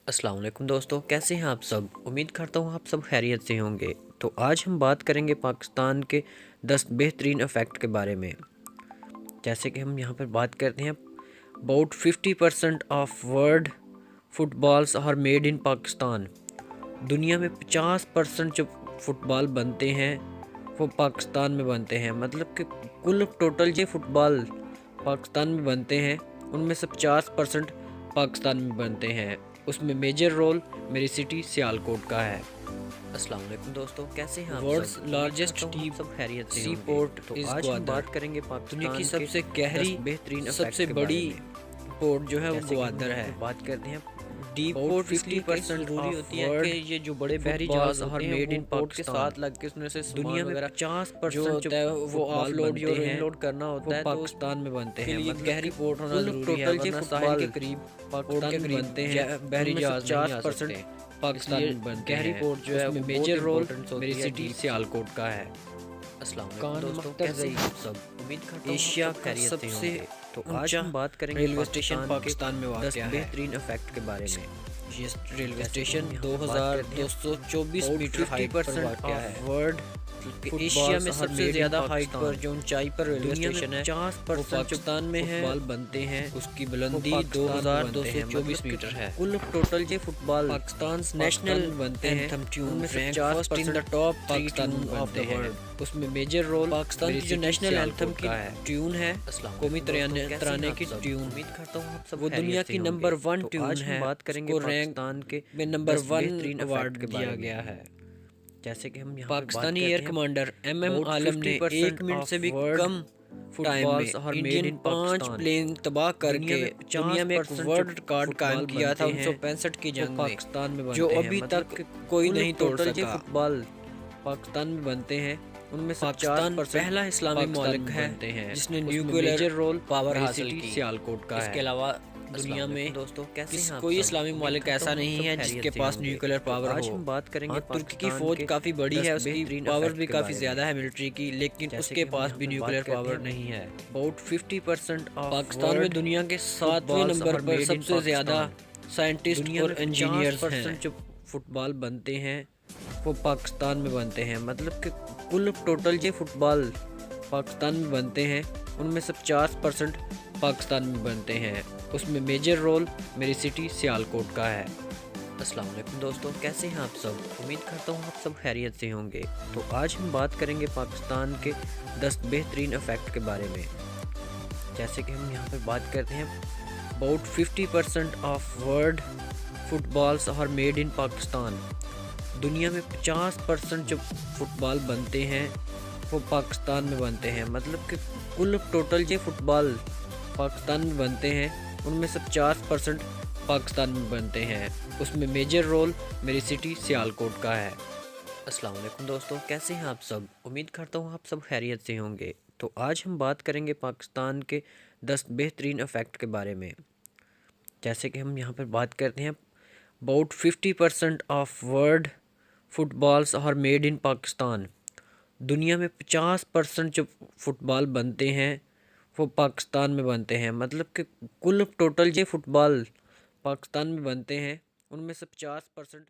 अस्सलाम वालेकुम दोस्तों, कैसे हैं आप सब। उम्मीद करता हूँ आप सब खैरियत से होंगे। तो आज हम बात करेंगे पाकिस्तान के 10 बेहतरीन इफ़ेक्ट के बारे में। जैसे कि हम यहाँ पर बात करते हैं, about 50% of world footballs are made in Pakistan. दुनिया में 50% जो फुटबॉल बनते हैं वो पाकिस्तान में बनते हैं। मतलब कि कुल टोटल जो फुटबॉल पाकिस्तान में बनते हैं उनमें से 50% पाकिस्तान में बनते हैं। उसमें मेजर रोल मेरी सिटी सियालकोट का है। अस्सलाम वालेकुम दोस्तों, कैसे हैं आप सब। वर्ल्ड्स लार्जेस्ट डीप सब खैरियत से सी होंगे। पोर्ट तो इज आज हम ग्वादर। बात करेंगे पाकिस्तान दुनिया की के सबसे 10 गहरी बेहतरीन इफेक्ट सबसे के बड़ी बारे में। पोर्ट जो है वो जैसे कि हम ग्वादर यहाँ है। पे बात करते हैं, डीप about पोर्ट इसलिए 50% जरूरी of होती है world कि ये जो बड़े बहरी footballs जहाज are होते हैं made वो in पोर्ट के पाकिस्तान। साथ लग के उसमें से दुनिया सामान में वगैरह 50% जो होता है वो फुटबॉल ऑफलोड बनते और हैं इनलोड करना वो होता है, तो पाकिस्तान में बनते उसके हैं। लिए मतलब गहरी पोर्ट होना कुल जरूरी है, टोटल जो वरना साहिल फुटबॉल के करीब पोर्ट पाकिस्तान के में करीब बनते हैं बहरी उनमें से जहाज नहीं आ 50% सकते। पाकिस्तान इसलिए में बनते गहरी हैं। पोर्ट जो है उसमें वो मेजर रोल इम्पोर्टेंस मेरी होती है सिटी डीप सियालकोट का है। अस्सलाम वालेकुम कान दोस्तों, मख्तर कैसे ज़ई हैं आप सब। उम्मीद करता हूँ एशिया आप सब का खैरियत से सबसे होंगे। तो आज ऊंचा हम बात करेंगे रेलवे स्टेशन पाकिस्तान में के 10 वाक़या है। बेहतरीन इफेक्ट के बारे में। ये रेलवे जैसे कि स्टेशन हम यहाँ पे बात करते हैं, 2224 about मीटर हाइट पर 50% वाक़या है। of world कि footballs एशिया में are सबसे made in ज़्यादा हाइट पाकिस्तान। पर जो ऊंचाई पर रेलवे दुनिया स्टेशन में है 50% वो पाकिस्तान में है। फुटबॉल बनते हैं उसकी वो बुलंदी पाकिस्तान में बनते हैं। 2224 मतलब कि मीटर है। कुल टोटल जो फुटबॉल पाकिस्तान पाकिस्तान नेशनल में बनते हैं एंथम ट्यून उनमें से rank 50% first in the top 3 Pakistan में ट्यून ऑफ बनते द हैं। वर्ल्ड। उसमें मेजर रोल पाकिस्तान मेरी की जो सिटी नेशनल एंथम सियालकोट की का है। ट्यून है अस्सलाम कौमी वालेकुम दोस्तों, कैसे तराने हैं की आप सब? ट्यून, उम्मीद करता हूँ आप सब वो दुनिया खैरियत से की होंगे। नंबर 1 तो ट्यून आज हम है। बात करेंगे उसको रैंक पाकिस्तान के में नंबर 10 1 बेहतरीन अवार्ड इफेक्ट के दिया बारे में। गया है। जैसे कि हम यहाँ पे बात पाकिस्तानी करते एयर हैं, कमांडर एमएम about आलम ने 50% 1 मिनट of से भी world कम टाइम में footballs are made Indian in 5 Pakistan. Plane तबाह दुनिया करके में दुनिया में एक 50% वर्ल्ड जो रिकॉर्ड कायम फुटबॉल किया था बनते हैं 1965 की वो जंग में, पाकिस्तान में जो बनते हैं। अभी मतलब तक कि कोई कुल नहीं तोड़ टोटल जो सका। फुटबॉल पाकिस्तान में बनते हैं उनमें से पाकिस्तान 50% पहला इस्लामी पाकिस्तान मुल्क में है बनते हैं जिसने उसमें न्यूक्लियर मेजर रोल पावर मेरी हासिल सिटी की। सियालकोट का इसके है। अलावा अस्सलाम दुनिया वालेकुम में दोस्तों, कैसे हैं आप कोई सब। इस्लामी उम्मीद मुल्क करता ऐसा हूँ आप नहीं सब है खैरियत जिसके से पास होंगे। न्यूक्लियर तो पावर आज हो। हम बात करेंगे हाँ, तुर्की की पाकिस्तान फौज के काफ़ी बड़ी 10 है, उसकी बेहतरीन पावर इफेक्ट भी के काफ़ी बारे ज़्यादा में। है मिलिट्री की, लेकिन जैसे उसके कि हम पास यहाँ भी पे न्यूक्लियर बात करते पावर हैं, नहीं है। about 50% of पाकिस्तान में world दुनिया के 7वें footballs नंबर are पर made in सबसे ज़्यादा पाकिस्तान। साइंटिस्ट दुनिया और में इंजीनियर्स 50% हैं। जो फुटबॉल बनते हैं वो पाकिस्तान में बनते हैं। मतलब कि कुल टोटल जो फुटबॉल पाकिस्तान में बनते हैं उनमें से 50% पाकिस्तान में बनते हैं। उसमें मेजर रोल मेरी सिटी सियालकोट का है। अस्सलाम वालेकुम दोस्तों, कैसे हैं आप सब। उम्मीद करता हूँ आप सब खैरियत से होंगे। तो आज हम बात करेंगे पाकिस्तान के 10 बेहतरीन इफेक्ट के बारे में। जैसे कि हम यहाँ पर बात करते हैं, about 50% of world footballs are made in Pakistan. दुनिया में 50% जो फुटबॉल बनते हैं वो पाकिस्तान में बनते हैं। मतलब कि कुल टोटल जो फुटबॉल पाकिस्तान में बनते हैं उनमें से 50% पाकिस्तान में बनते हैं। उसमें मेजर रोल मेरी सिटी सियालकोट का है। अस्सलाम वालेकुम दोस्तों, कैसे हैं आप सब। उम्मीद करता हूँ आप सब खैरियत से होंगे। तो आज हम बात करेंगे पाकिस्तान के 10 बेहतरीन इफेक्ट के बारे में। जैसे कि हम यहाँ पर बात करते हैं, about 50% of world footballs are made in Pakistan. दुनिया में 50% जो फुटबॉल बनते हैं वो पाकिस्तान में बनते हैं। मतलब कि कुल टोटल जो फुटबॉल पाकिस्तान में बनते हैं उनमें से 50%